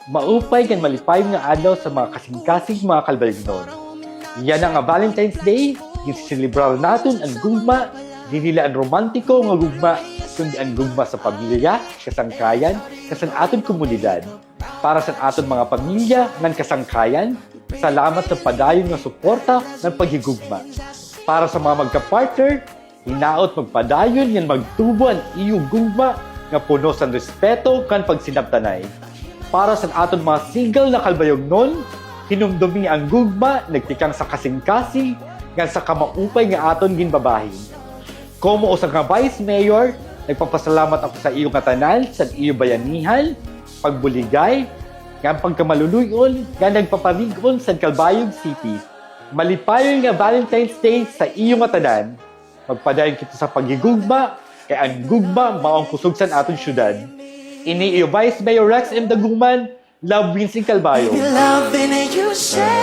Maupay kan malipay nga adlaw sa mga kasing-kasing mga kalbalignon. Yan ang Valentine's Day, yung sisilibrar natin ang gugma, di nila ang romantiko nga gugma, kundi ang gugma sa pamilya, kasangkayan, kasan aton komunidad. Para sa aton mga pamilya ng kasangkayan, salamat sa padayon nga suporta ng paghigugma. Para sa mga magka-partner, hinaot magpadayon yan magtubo ang iyong gugma nga puno sa respeto kan pagsinabtanay. Para sa aton mga single na kalbayognon, hinumdumi ang gugma, nagtikang sa kasing-kasing, nga sa kamaupay nga aton ginbabahin. Como usa nga Vice Mayor, nagpapasalamat ako sa iyo nga tanan, sa iyo bayanihan, pagbuligay, nga pagkamaluluyon, nga nagpapamigon sa Calbayog City. Malipayon nga Valentine's Day sa iyo nga tanan, magpadayon kita sa pagigugma, kay ang gugma maong kusog sa aton syudad. Ini iyo Vice Mayor Rex M. Daguman, Love Winsing Calbayog. Loving you say